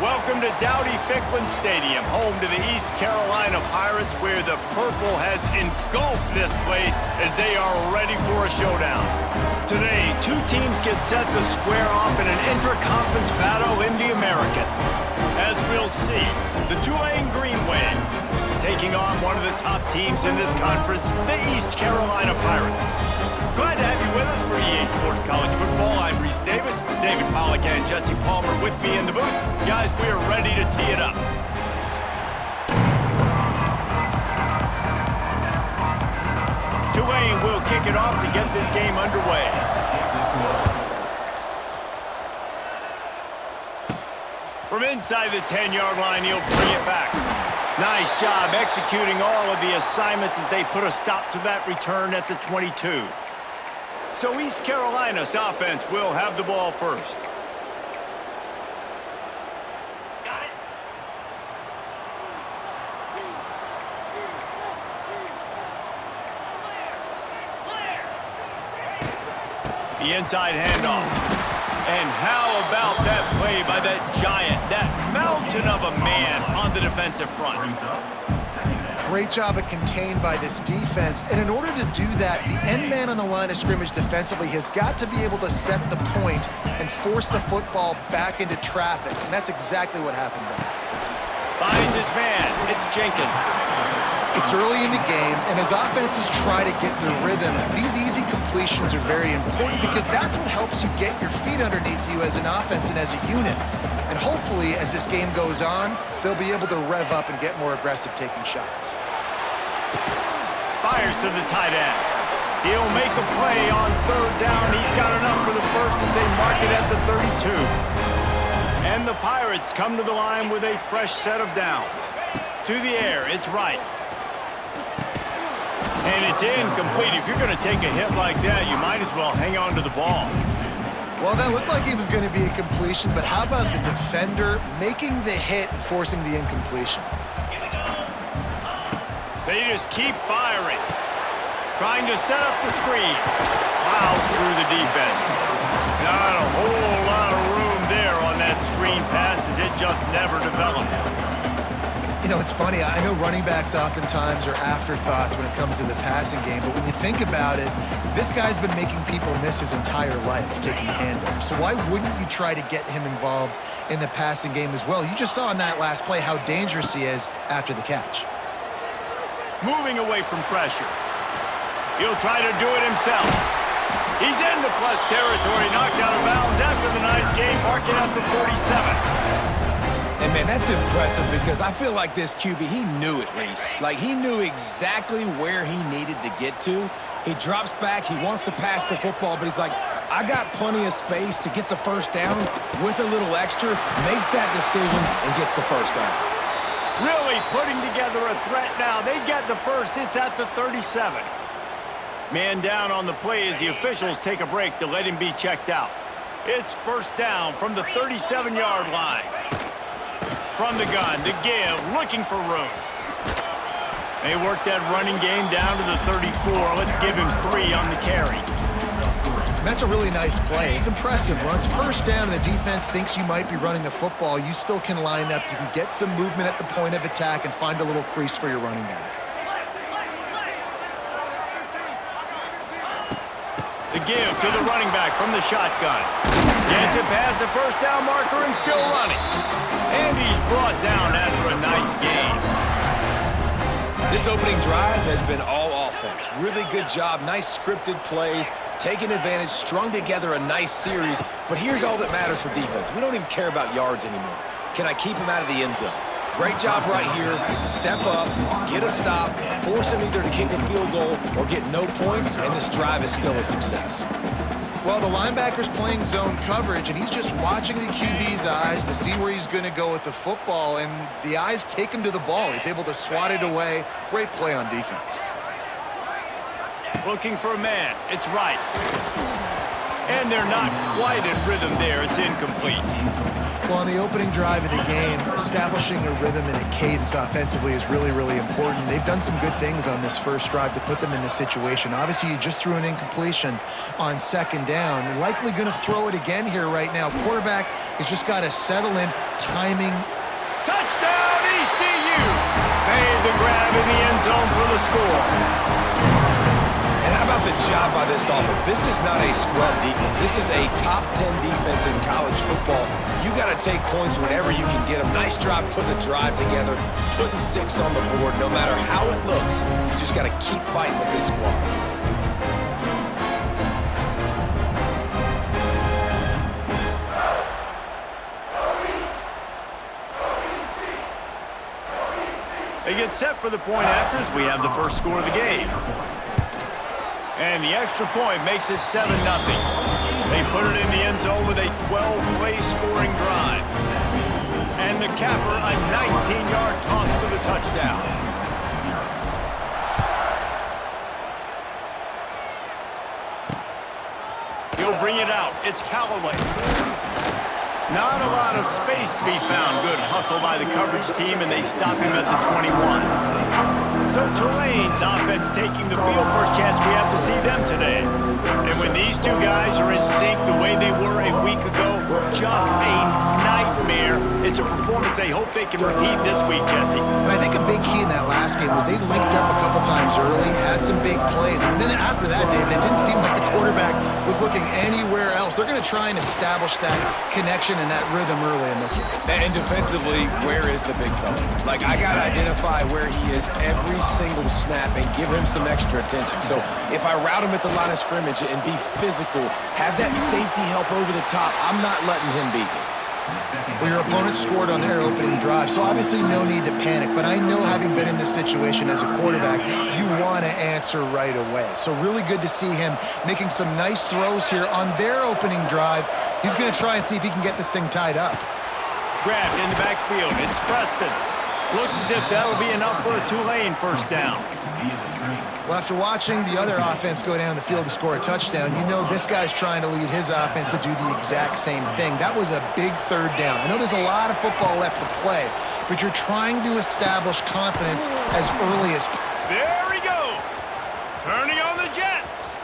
Welcome to Dowdy-Ficklin Stadium, home to the East Carolina Pirates, where the purple has engulfed this place as they are ready for a showdown. Today, two teams get set to square off in an intra-conference battle in the American. As we'll see, the Tulane Green Wave taking on one of the top teams in this conference, the East Carolina Pirates. Glad to have you with us for EA Sports College Football. I'm Reese Davis, David Pollack and Jesse Palmer with me in the booth. Guys, we are ready to tee it up. Tulane will kick it off to get this game underway. From inside the 10-yard line, he'll bring it back. Nice job executing all of the assignments as they put a stop to that return at the 22. So East Carolina's offense will have the ball first. The inside handoff. And how about that play by that giant, that mountain of a man on the defensive front? Great job of contained by this defense. And in order to do that, the end man on the line of scrimmage defensively has got to be able to set the point and force the football back into traffic. And that's exactly what happened there. Finds his man. It's Jenkins. It's early in the game, and as offenses try to get their rhythm, these easy completions are very important because that's what helps you get your feet underneath you as an offense and as a unit. And hopefully, as this game goes on, they'll be able to rev up and get more aggressive taking shots. Fires to the tight end. He'll make a play on third down. He's got enough for the first as they mark it at the 32. And the Pirates come to the line with a fresh set of downs. To the air, it's right. And it's incomplete. If you're going to take a hit like that, you might as well hang on to the ball. Well, that looked like it was going to be a completion, but how about the defender making the hit and forcing the incompletion? They just keep firing. Trying to set up the screen. Plows through the defense. Not a whole lot of room there on that screen pass as it just never developed. You know, it's funny, I know running backs oftentimes are afterthoughts when it comes to the passing game, but when you think about it, this guy's been making people miss his entire life taking handoffs. So why wouldn't you try to get him involved in the passing game as well? You just saw in that last play how dangerous he is after the catch. Moving away from pressure. He'll try to do it himself. He's into plus territory, knocked out of bounds after the nice game, marking up the 47. And, man, that's impressive because I feel like this QB, he knew it, Reese. Like, he knew exactly where he needed to get to. He drops back. He wants to pass the football, but he's like, I got plenty of space to get the first down with a little extra, makes that decision, and gets the first down. Really putting together a threat now. They get the first. It's at the 37. Man down on the play as the officials take a break to let him be checked out. It's first down from the 37-yard line. From the gun to give, looking for room. They work that running game down to the 34. Let's give him 3 on the carry. And that's a really nice play. It's impressive. When it's first down and the defense thinks you might be running the football, you still can line up. You can get some movement at the point of attack and find a little crease for your running back. The give to the running back from the shotgun. Gets it past the first down marker and still running. And he's brought down after a nice gain. This opening drive has been all offense. Really good job, nice scripted plays, taking advantage, strung together a nice series. But here's all that matters for defense. We don't even care about yards anymore. Can I keep him out of the end zone? Great job right here. Step up, get a stop, force him either to kick a field goal or get no points, and this drive is still a success. Well, the linebacker's playing zone coverage, and he's just watching the QB's eyes to see where he's going to go with the football, and the eyes take him to the ball. He's able to swat it away. Great play on defense. Looking for a man. It's right. and they're not quite in rhythm there. It's incomplete. Well, on the opening drive of the game, establishing a rhythm and a cadence offensively is really, really important. They've done some good things on this first drive to put them in this situation. Obviously, you just threw an incompletion on second down. You're likely going to throw it again here right now. Quarterback has just got to settle in, timing. Touchdown, ECU! Made the grab in the end zone for the score. And how about the job by this offense? This is not a scrub defense. This is a top 10 defense in college football. You got to take points whenever you can get them. Nice job putting a drive together, putting 6 on the board. No matter how it looks, you just got to keep fighting with this squad. They get set for the point after as we have the first score of the game. And the extra point makes it 7-0. They put it in the end zone with a 12-play scoring drive. And the capper, a 19-yard toss for the touchdown. He'll bring it out. It's Callaway. Not a lot of space to be found. Good hustle by the coverage team, and they stop him at the 21. So Tulane's offense taking the field. First chance we have to see them today. And when these two guys are in sync the way they were a week ago, just a nightmare. It's a performance they hope they can repeat this week, Jesse. And I think a big key in that last game was they linked up a couple times early, had some big plays. And then after that, David, it didn't seem like the quarterback was looking anywhere else. They're going to try and establish that connection and that rhythm early in this one. And defensively, where is the big fella? Like, I got to identify where he is every single snap and give him some extra attention. So if I route him at the line of scrimmage and be physical, have that safety help over the top, I'm not letting him beat me. Well, your opponent scored on their opening drive, so obviously no need to panic. But I know, having been in this situation as a quarterback, you want to answer right away. So really good to see him making some nice throws here on their opening drive. He's going to try and see if he can get this thing tied up. Grabbed in the backfield. It's Preston. Looks as if that'll be enough for a Tulane first down. Well, after watching the other offense go down the field and score a touchdown, you know this guy's trying to lead his offense to do the exact same thing. That was a big third down. I know there's a lot of football left to play, but you're trying to establish confidence as early as... There he goes. Turning on the Jets.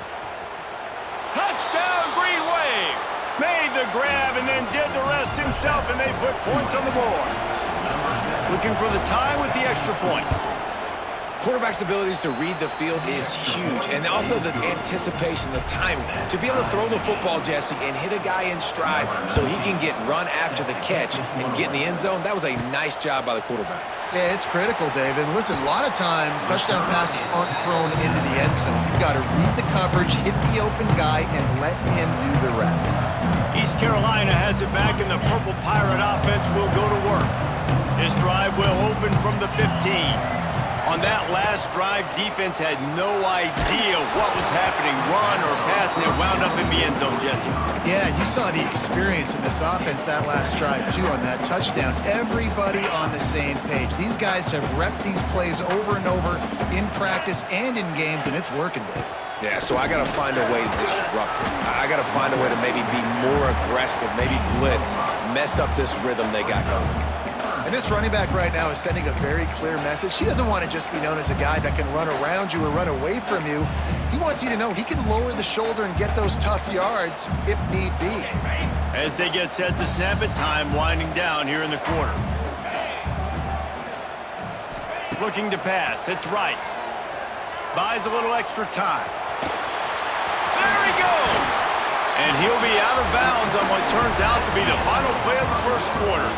Touchdown, Green Wave. Made the grab and then did the rest himself, and they put points on the board. Looking for the tie with the extra point. Quarterback's abilities to read the field is huge, and also the anticipation, the timing. To be able to throw the football, Jesse, and hit a guy in stride so he can get run after the catch and get in the end zone, that was a nice job by the quarterback. Yeah, it's critical, David. Listen, a lot of times touchdown passes aren't thrown into the end zone. You've got to read the coverage, hit the open guy, and let him do the rest. East Carolina has it back, and the Purple Pirate offense will go to work. This drive will open from the 15. On that last drive, defense had no idea what was happening, run or pass, and it wound up in the end zone, Jesse. Yeah, you saw the experience in this offense that last drive, too, on that touchdown. Everybody on the same page. These guys have repped these plays over and over in practice and in games, and it's working, Dave. Yeah, so I got to find a way to disrupt it. I got to find a way to maybe be more aggressive, maybe blitz, mess up this rhythm they got going. And this running back right now is sending a very clear message. He doesn't want to just be known as a guy that can run around you or run away from you. He wants you to know he can lower the shoulder and get those tough yards if need be. As they get set to snap it, time winding down here in the quarter. Looking to pass. It's right. Buys a little extra time. There he goes! And he'll be out of bounds on what turns out to be the final play of the first quarter.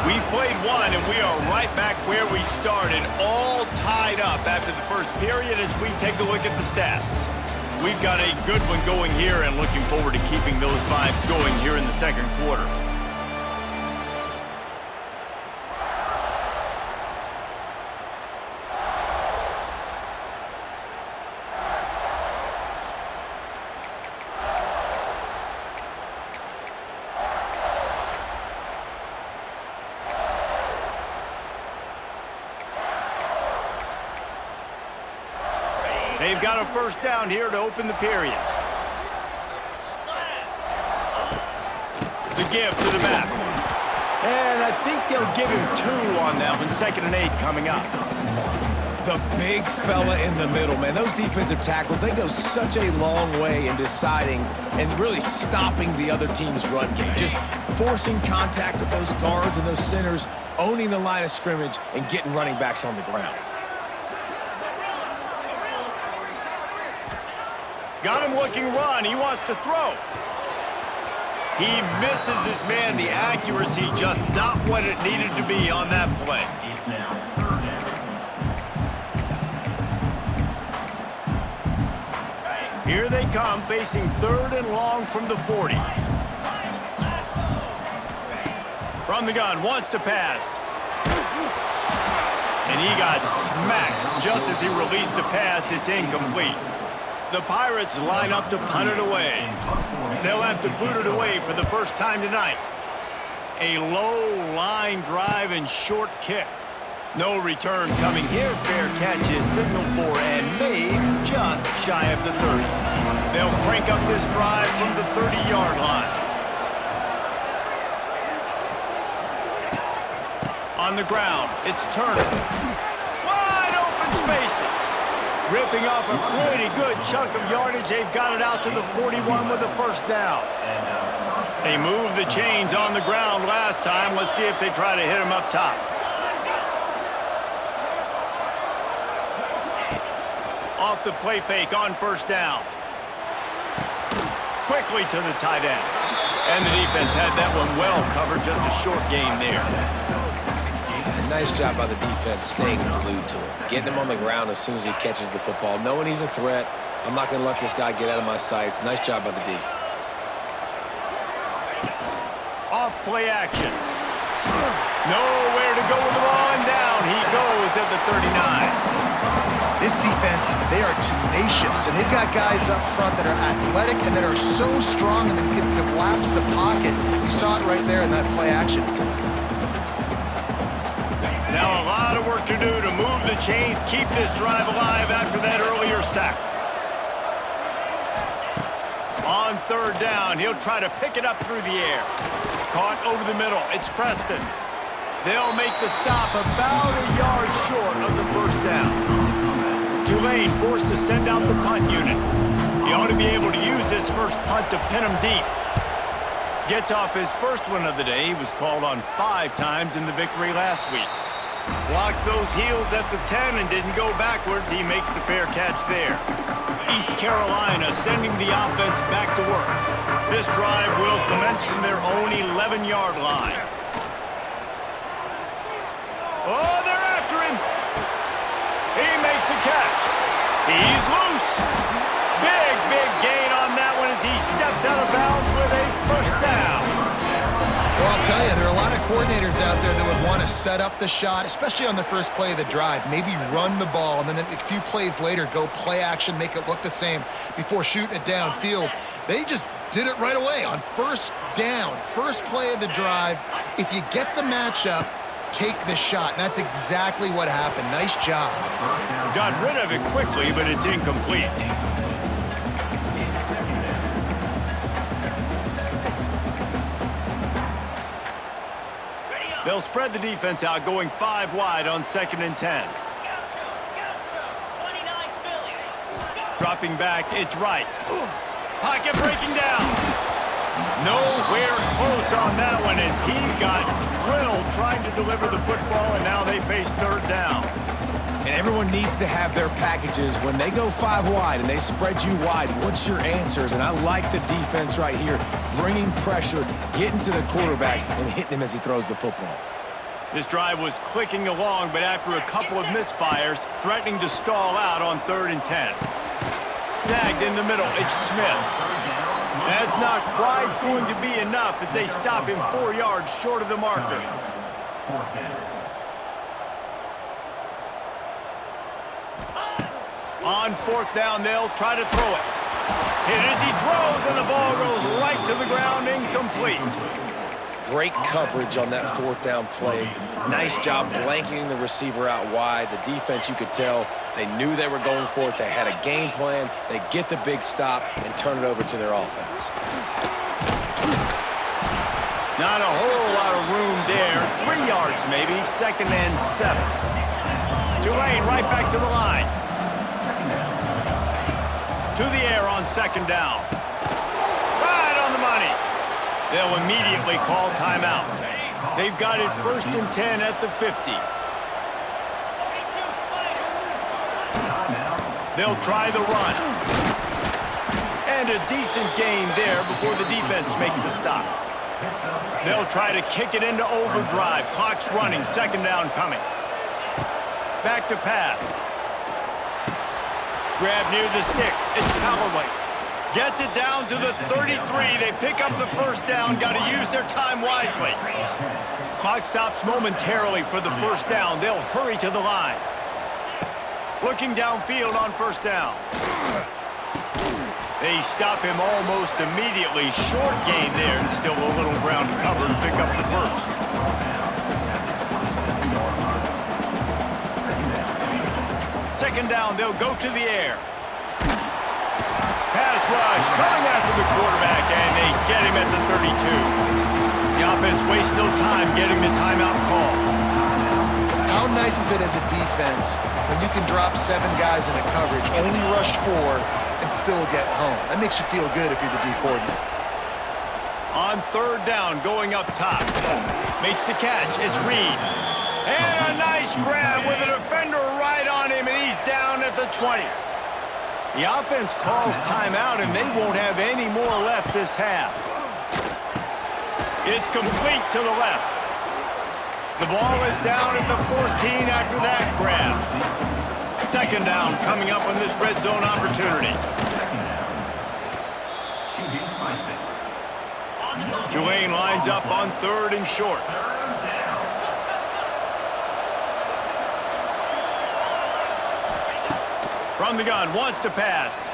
We've played one, and we are right back where we started, all tied up after the first period as we take a look at the stats. We've got a good one going here and looking forward to keeping those vibes going here in the second quarter. They've got a first down here to open the period. The give to the back. And I think they'll give him 2 on that one. 2nd and 8 coming up. The big fella in the middle, man. Those defensive tackles, they go such a long way in deciding and really stopping the other team's run game. Just forcing contact with those guards and those centers, owning the line of scrimmage, and getting running backs on the ground. Got him looking run. He wants to throw. He misses his man. The accuracy just not what it needed to be on that play. Here they come, facing 3rd and long from the 40. From the gun, wants to pass. And he got smacked just as he released the pass. It's incomplete. The Pirates line up to punt it away. They'll have to boot it away for the first time tonight. A low line drive and short kick. No return coming here. Fair catch is signaled for and made just shy of the 30. They'll crank up this drive from the 30-yard line. On the ground, it's Turner. Wide open spaces. Ripping off a pretty good chunk of yardage. They've got it out to the 41 with a first down. They moved the chains on the ground last time. Let's see if they try to hit him up top. Off the play fake on first down. Quickly to the tight end. And the defense had that one well covered. Just a short gain there. Nice job by the defense staying glued to him. Getting him on the ground as soon as he catches the football. Knowing he's a threat. I'm not going to let this guy get out of my sights. Nice job by the D. Off play action. Nowhere to go with the ball, and down he goes at the 39. This defense, they are tenacious, and they've got guys up front that are athletic and that are so strong and that can collapse the pocket. You saw it right there in that play action. Now a lot of work to do to move the chains, keep this drive alive after that earlier sack. On 3rd down, he'll try to pick it up through the air. Caught over the middle. It's Preston. They'll make the stop about a yard short of the first down. Tulane forced to send out the punt unit. He ought to be able to use this first punt to pin him deep. Gets off his first one of the day. He was called on 5 times in the victory last week. Blocked those heels at the 10 and didn't go backwards. He makes the fair catch there. East Carolina sending the offense back to work. This drive will commence from their own 11-yard line. Oh, they're after him. He makes the catch. He's loose. Big gain on that one as he steps out of bounds with a first down. Well, I'll tell you, there are a lot of coordinators out there that would want to set up the shot, especially on the first play of the drive, maybe run the ball, and then a few plays later go play action, make it look the same before shooting it downfield. They just did it right away on first down, first play of the drive. If you get the matchup, take the shot, and that's exactly what happened. Nice job. Got rid of it quickly, but it's incomplete. They'll spread the defense out, going 5 wide on 2nd and 10. Dropping back, it's Wright. Pocket breaking down. Nowhere close on that one as he got drilled trying to deliver the football, and now they face 3rd down. And everyone needs to have their packages. When they go 5 wide and they spread you wide, what's your answers? And I like the defense right here, bringing pressure, getting to the quarterback, and hitting him as he throws the football. This drive was clicking along, but after a couple of misfires, threatening to stall out on 3rd and 10. Snagged in the middle, it's Smith. That's not quite going to be enough as they stop him 4 yards short of the marker. On 4th down, they'll try to throw it. Hit as he throws, and the ball goes right to the ground, incomplete. Great coverage on that 4th down play. Nice job blanketing the receiver out wide. The defense, you could tell, they knew they were going for it. They had a game plan. They get the big stop and turn it over to their offense. Not a whole lot of room there. 3 yards maybe, 2nd and 7. Tulane right back to the line. To the air on 2nd down. Right on the money. They'll immediately call timeout. They've got it 1st and 10 at the 50. They'll try the run. And a decent gain there before the defense makes a stop. They'll try to kick it into overdrive. Clock's running, 2nd down coming. Back to pass. Grab near the sticks. It's Callaway. Gets it down to the 33. They pick up the 1st down. Got to use their time wisely. Clock stops momentarily for the 1st down. They'll hurry to the line. Looking downfield on 1st down. They stop him almost immediately. Short gain there and still a little ground to cover to pick up the 1st. Second down, they'll go to the air. Pass rush coming after the quarterback, and they get him at the 32. The offense wastes no time getting the timeout call. How nice is it as a defense when you can drop 7 guys into coverage, only rush 4, and still get home? That makes you feel good if you're the D coordinator. On 3rd down, going up top. Makes the catch. It's Reed. And a nice grab with a defender right on him, and he's down at the 20. The offense calls timeout, and they won't have any more left this half. It's complete to the left. The ball is down at the 14 after that grab. 2nd down coming up on this red zone opportunity. Tulane lines up on 3rd and short. From the gun, wants to pass.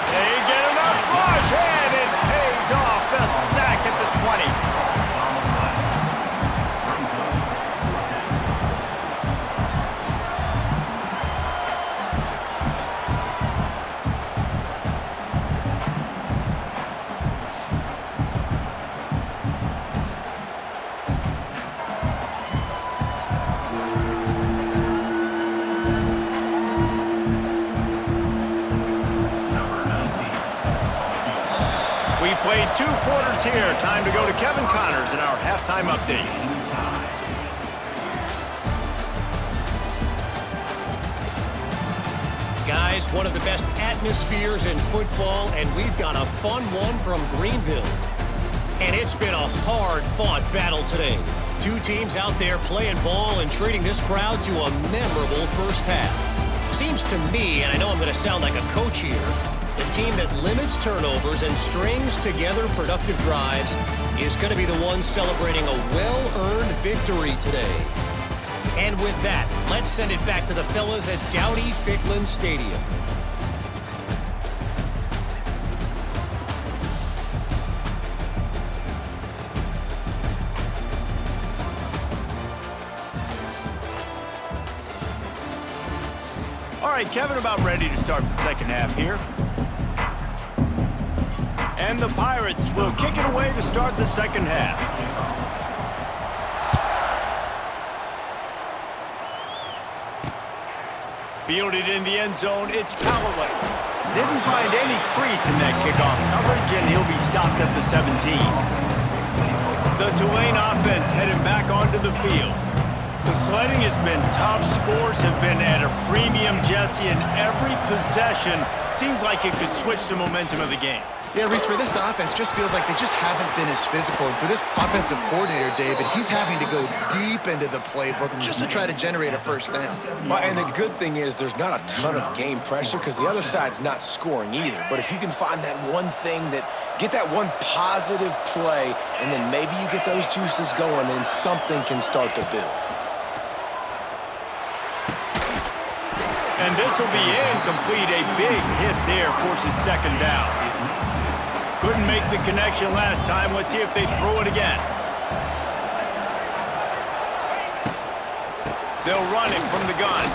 They get enough rush, and it pays off. The sack at the 20. Played 2 quarters here. Time to go to Kevin Connors in our halftime update. Guys, one of the best atmospheres in football, and we've got a fun one from Greenville. And it's been a hard-fought battle today. 2 teams out there playing ball and treating this crowd to a memorable first half. Seems to me, and I know I'm going to sound like a coach here, the team that limits turnovers and strings together productive drives is going to be the one celebrating a well-earned victory today. And with that, let's send it back to the fellas at Dowdy-Ficklin Stadium. All right, Kevin, about ready to start the 2nd half here. And the Pirates will kick it away to start the 2nd half. Fielded in the end zone, it's Callaway. Didn't find any crease in that kickoff coverage, and he'll be stopped at the 17. The Tulane offense headed back onto the field. The sledding has been tough. Scores have been at a premium, Jesse, and every possession seems like it could switch the momentum of the game. Yeah, Reese, for this offense, just feels like they just haven't been as physical. And for this offensive coordinator, David, he's having to go deep into the playbook just to try to generate a 1st down. Well, and the good thing is there's not a ton of game pressure because the other side's not scoring either. But if you can find that one thing get that one positive play, and then maybe you get those juices going, then something can start to build. And this will be incomplete. A big hit there forces 2nd down. Couldn't make the connection last time. Let's see if they throw it again. They'll run him from the gun.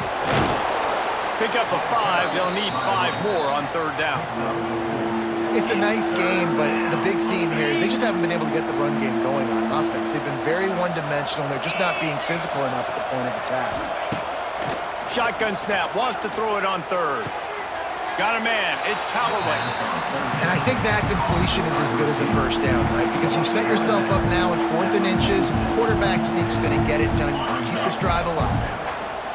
Pick up a 5. They'll need 5 more on 3rd down. It's a nice game, but the big theme here is they just haven't been able to get the run game going on offense. They've been very one-dimensional. They're just not being physical enough at the point of attack. Shotgun snap, wants to throw it on third. Got a man, it's Callaway. And I think that completion is as good as a first down, right? Because you've set yourself up now in 4th and inches, and quarterback sneak's going to get it done. You can keep this drive alive.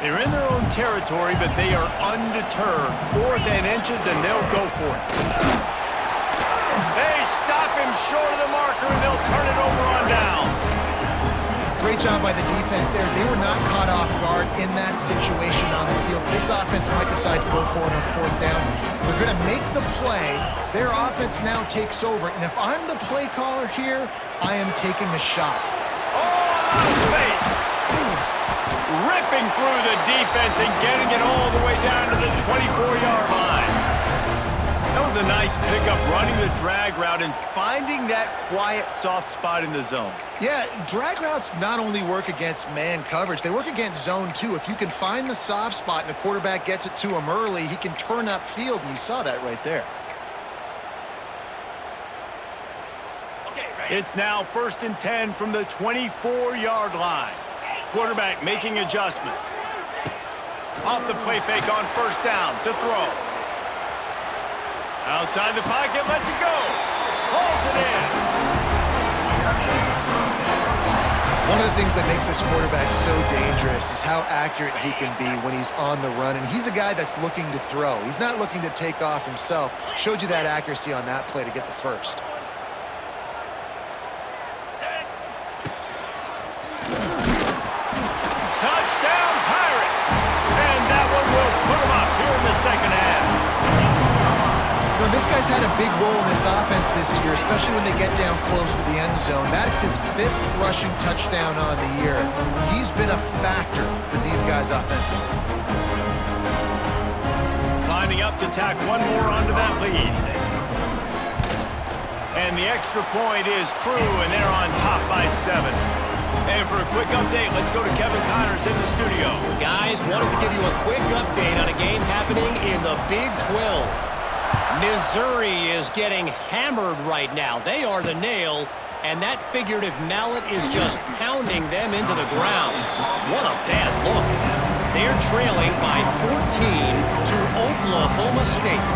They're in their own territory, but they are undeterred. 4th and inches, and they'll go for it. They stop him short of the marker, and they'll turn it over on down. Great job by the defense there. They were not caught off guard in that situation on the field. This offense might decide to go for it on 4th down. They're going to make the play. Their offense now takes over. And if I'm the play caller here, I am taking a shot. Oh, out of space. Ripping through the defense and getting it all the way down to the 24-yard line. That was a nice pickup, running the drag route and finding that quiet, soft spot in the zone. Yeah, drag routes not only work against man coverage, they work against zone too. If you can find the soft spot and the quarterback gets it to him early, he can turn upfield, and you saw that right there. It's now 1st and 10 from the 24-yard line. Quarterback making adjustments. Off the play fake on 1st down to throw. Outside the pocket, lets it go. Hauls it in. One of the things that makes this quarterback so dangerous is how accurate he can be when he's on the run. And he's a guy that's looking to throw. He's not looking to take off himself. Showed you that accuracy on that play to get the first. Touchdown, Pirates! And that one will put them up here in the second half. You know, this guy's had a big role in this offense this year, especially when they get down close to the end zone. That's his 5th rushing touchdown on the year. He's been a factor for these guys offensively. Lining up to tack one more onto that lead. And the extra point is true, and they're on top by 7. And for a quick update, let's go to Kevin Connors in the studio. Guys, wanted to give you a quick update on a game happening in the Big 12. Missouri is getting hammered right now. They are the nail, and that figurative mallet is just pounding them into the ground. What a bad look. They're trailing by 14 to Oklahoma State.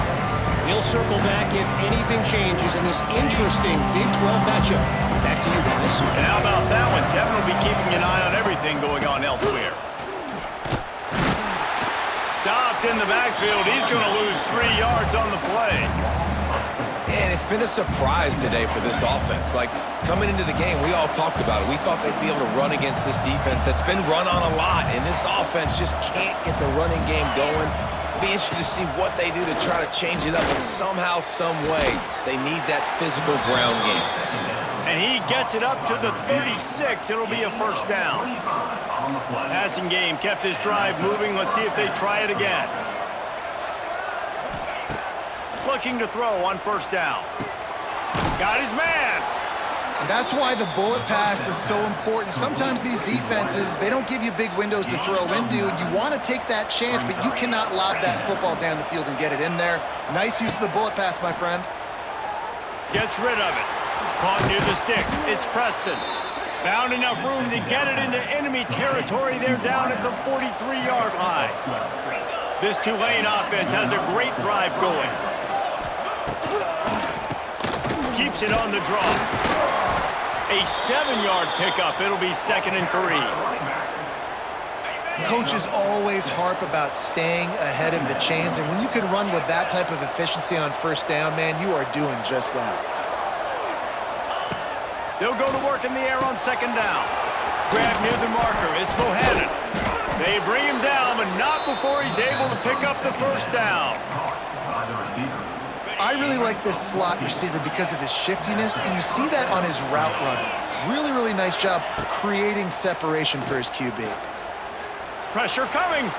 We'll circle back if anything changes in this interesting Big 12 matchup. Back to you guys. And how about that one? Kevin will be keeping an eye on everything going on elsewhere. Stopped in the backfield. He's going to lose 3 yards on the play. And it's been a surprise today for this offense. Like, coming into the game, we all talked about it. We thought they'd be able to run against this defense that's been run on a lot, and this offense just can't get the running game going. Be interested to see what they do to try to change it up, but somehow, some way, they need that physical ground game. And he gets it up to the 36. It'll be a first down. Passing game kept this drive moving. Let's see if they try it again. Looking to throw on 1st down. Got his man. And that's why the bullet pass is so important. Sometimes these defenses, they don't give you big windows to throw into, and you want to take that chance, but you cannot lob that football down the field and get it in there. Nice use of the bullet pass, my friend. Gets rid of it. Caught near the sticks. It's Preston. Found enough room to get it into enemy territory. They're down at the 43-yard line. This Tulane offense has a great drive going. Keeps it on the draw. A 7-yard pickup. It'll be 2nd and 3. Coaches always harp about staying ahead of the chains, and when you can run with that type of efficiency on 1st down, man, you are doing just that. They'll go to work in the air on 2nd down. Grab near the marker. It's Bohannon. They bring him down, but not before he's able to pick up the 1st down. I really like this slot receiver because of his shiftiness, and you see that on his route running. Really, really nice job creating separation for his QB. Pressure coming.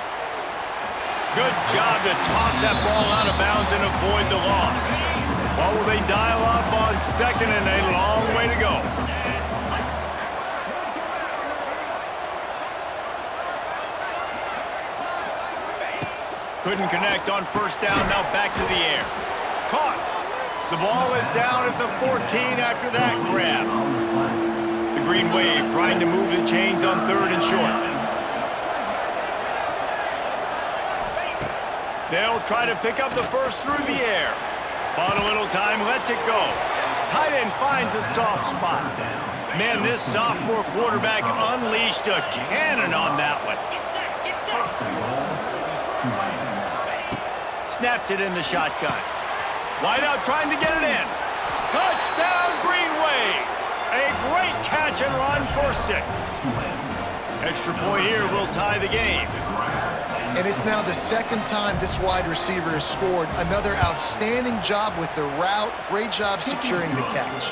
Good job to toss that ball out of bounds and avoid the loss. Or will they dial up on 2nd and a long way to go? Couldn't connect on 1st down, now back to the air. Caught. The ball is down at the 14 after that grab. The Green Wave trying to move the chains on 3rd and short. They'll try to pick up the first through the air. Bought a little time, lets it go. Tight end finds a soft spot. Man, this sophomore quarterback unleashed a cannon on that one. Snaps it in the shotgun. Wide out trying to get it in. Touchdown, Green Wave. A great catch and run for 6. Extra point here will tie the game. And it's now the second time this wide receiver has scored. Another outstanding job with the route. Great job securing the catch.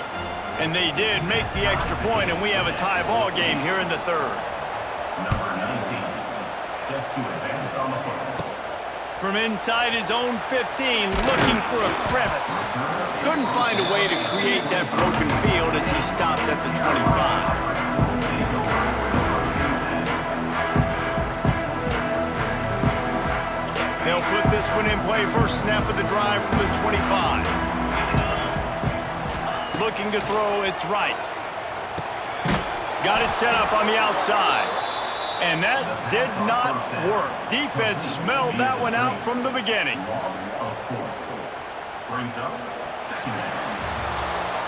And they did make the extra point, and we have a tie ball game here in the 3rd. Number 19, set to advance on the football. From inside his own 15, looking for a crevice. Couldn't find a way to create that broken field as he stopped at the 25. They'll put this one in play. First snap of the drive from the 25. Looking to throw, it's right. Got it set up on the outside. And that did not work. Defense smelled that one out from the beginning.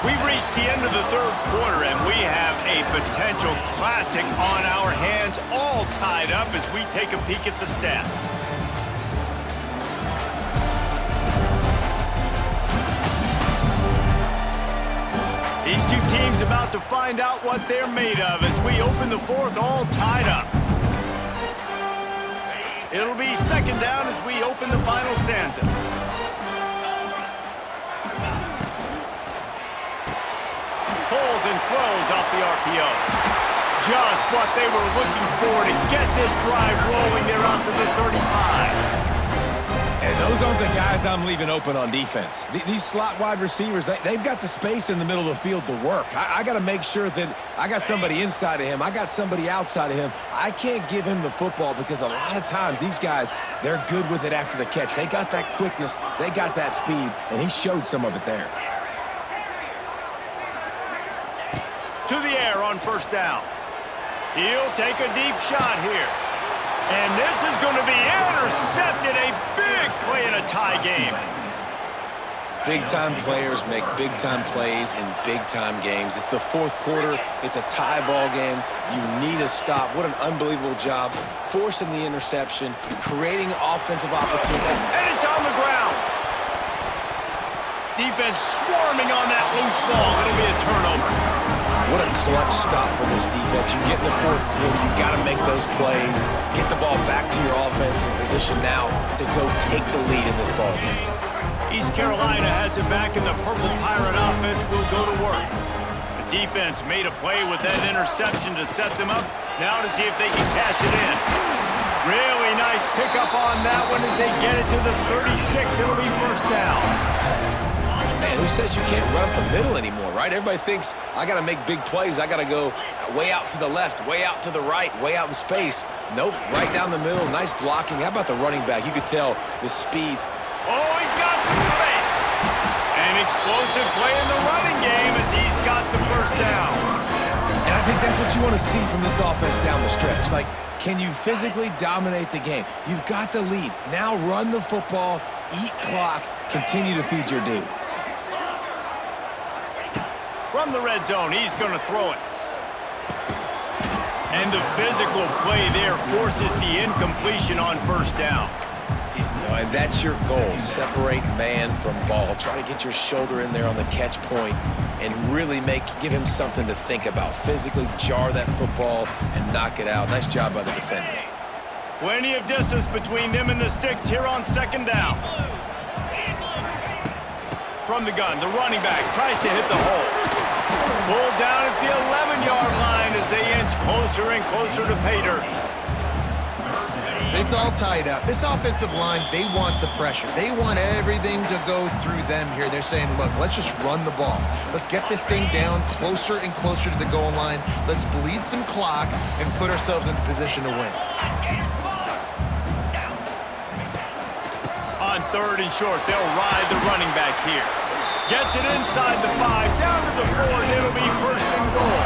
We've reached the end of the 3rd quarter, and we have a potential classic on our hands, all tied up as we take a peek at the stats. These two teams about to find out what they're made of as we open the 4th all tied up. It'll be 2nd down as we open the final stanza. Pulls and throws off the RPO. Just what they were looking for to get this drive rolling. They're out to the 35. And those aren't the guys I'm leaving open on defense. These slot wide receivers, they've got the space in the middle of the field to work. I got to make sure that I got somebody inside of him. I got somebody outside of him. I can't give him the football because a lot of times these guys, they're good with it after the catch. They got that quickness. They got that speed, and he showed some of it there. To the air on 1st down. He'll take a deep shot here. And this is going to be intercepted. A big play in a tie game. Big-time players make big-time plays in big-time games. It's the 4th quarter. It's a tie ball game. You need a stop. What an unbelievable job forcing the interception, creating offensive opportunity. And it's on the ground. Defense swarming on that loose ball. It'll be a turnover. What a clutch stop for this defense. You get in the 4th quarter, you got to make those plays, get the ball back to your offense in position now to go take the lead in this ball game. East Carolina has it back, and the Purple Pirate offense will go to work. The defense made a play with that interception to set them up. Now to see if they can cash it in. Really nice pickup on that one as they get it to the 36. It'll be 1st down. Man, who says you can't run up the middle anymore, right? Everybody thinks I got to make big plays. I got to go way out to the left, way out to the right, way out in space. Nope, right down the middle. Nice blocking. How about the running back? You could tell the speed. Oh, he's got some space. An explosive play in the running game as he's got the 1st down. And I think that's what you want to see from this offense down the stretch. Like, can you physically dominate the game? You've got the lead. Now run the football, eat clock, continue to feed your dude. From the red zone, he's going to throw it. And the physical play there forces the incompletion on 1st down. And that's your goal. Separate man from ball. Try to get your shoulder in there on the catch point and really give him something to think about. Physically jar that football and knock it out. Nice job by the defender. Plenty of distance between them and the sticks here on 2nd down. From the gun, the running back tries to hit the hole. Pulled down at the 11-yard line as they inch closer and closer to pay dirt. It's all tied up. This offensive line, they want the pressure. They want everything to go through them here. They're saying, look, let's just run the ball. Let's get this thing down closer and closer to the goal line. Let's bleed some clock and put ourselves into position to win. On 3rd and short, they'll ride the running back here. Gets it inside the 5, down to the 4, and it'll be first and goal.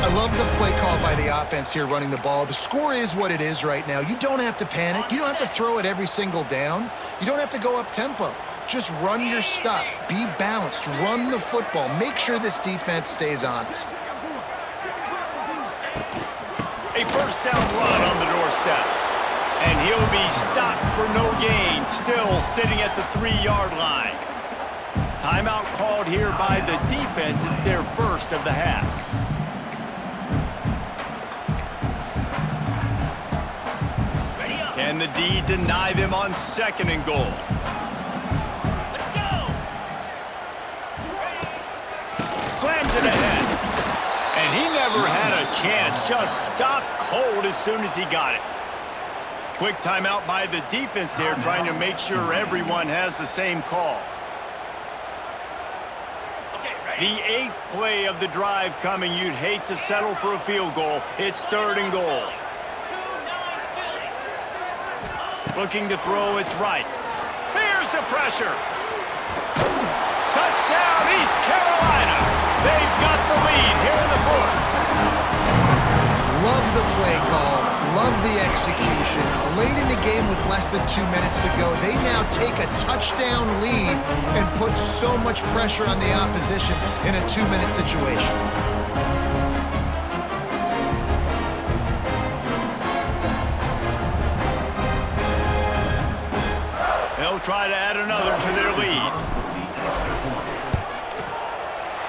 I love the play call by the offense here running the ball. The score is what it is right now. You don't have to panic. You don't have to throw it every single down. You don't have to go up tempo. Just run your stuff. Be balanced. Run the football. Make sure this defense stays honest. A first down run on the doorstep. And he'll be stopped for no gain, still sitting at the 3-yard line. Timeout called here by the defense. It's their first of the half. Can the D deny them on second and goal? Let's go! Slams it ahead. And he never had a chance. Just stopped cold as soon as he got it. Quick timeout by the defense there, trying to make sure everyone has the same call. The 8th play of the drive coming. You'd hate to settle for a field goal. It's third and goal. Looking to throw, it's right. Here's the pressure. Touchdown, East Carolina. They've got the lead here in the 4th. Love the play call. Love the execution. Late in the game with less than 2 minutes to go, they now take a touchdown lead and put so much pressure on the opposition in a 2-minute situation. They'll try to add another to their lead.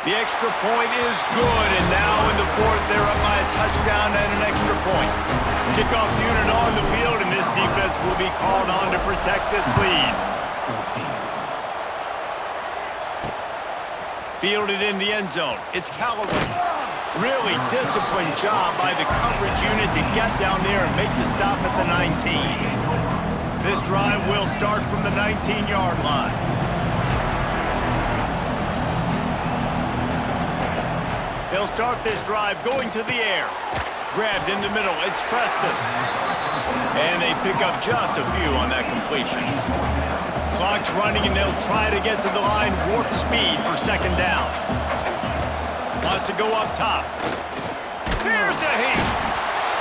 The extra point is good, and now in the 4th, they're up by a touchdown and an extra point. Kickoff unit on the field, and this defense will be called on to protect this lead. Fielded in the end zone. It's Callaway. Really disciplined job by the coverage unit to get down there and make the stop at the 19. This drive will start from the 19-yard line. They'll start this drive going to the air. Grabbed in the middle, it's Preston. And they pick up just a few on that completion. Clock's running and they'll try to get to the line, warp speed for second down. Wants to go up top. Here's a heat.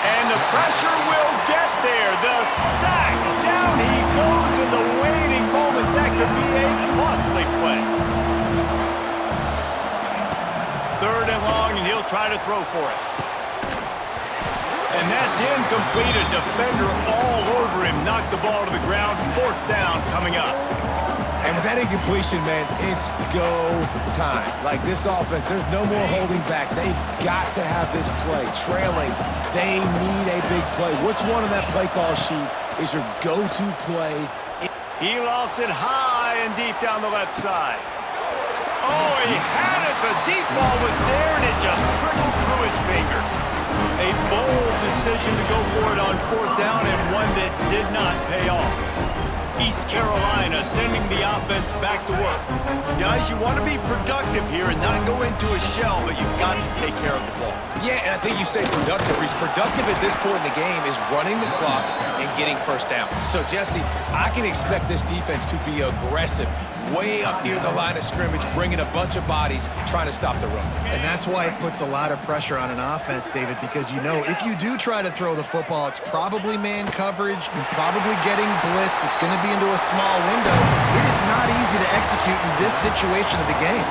And the pressure will get there. The sack. Down he goes in the waiting moments. That could be a costly play. Third and long, and he'll try to throw for it. And that's incomplete. A defender all over him. Knocked the ball to the ground. 4th down coming up. And with that incompletion, man, it's go time. Like this offense, there's no more holding back. They've got to have this play. Trailing, they need a big play. Which one on that play call sheet is your go-to play? He lost it high and deep down the left side. Oh, he had it. The deep ball was there, and it just trickled through his fingers. A bold decision to go for it on 4th down, and one that did not pay off. East Carolina sending the offense back to work. Guys, you want to be productive here and not go into a shell, but you've got to take care of the ball. Yeah, and I think you say productive. He's productive at this point in the game is running the clock and getting first down. So, Jesse, I can expect this defense to be aggressive, way up near the line of scrimmage, bringing a bunch of bodies, trying to stop the run. And that's why it puts a lot of pressure on an offense, David, because you know if you do try to throw the football, it's probably man coverage, you're probably getting blitzed, it's going to be into a small window. It is not easy to execute in this situation of the game.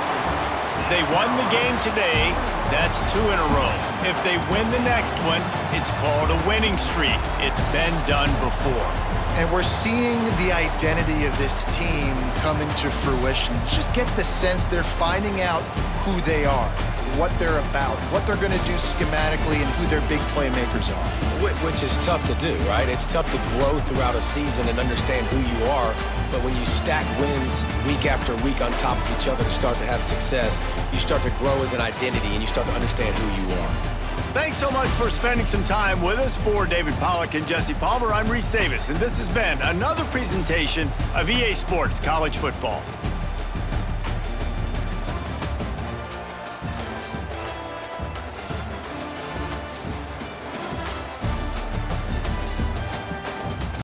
They won the game today. That's 2 in a row. If they win the next one, it's called a winning streak. It's been done before. And we're seeing the identity of this team come into fruition. Just get the sense they're finding out who they are, what they're about, what they're going to do schematically, and who their big playmakers are. Which is tough to do, right? It's tough to grow throughout a season and understand who you are. But when you stack wins week after week on top of each other to start to have success, you start to grow as an identity and you start to understand who you are. Thanks so much for spending some time with us. For David Pollack and Jesse Palmer, I'm Reese Davis, and this has been another presentation of EA Sports College Football.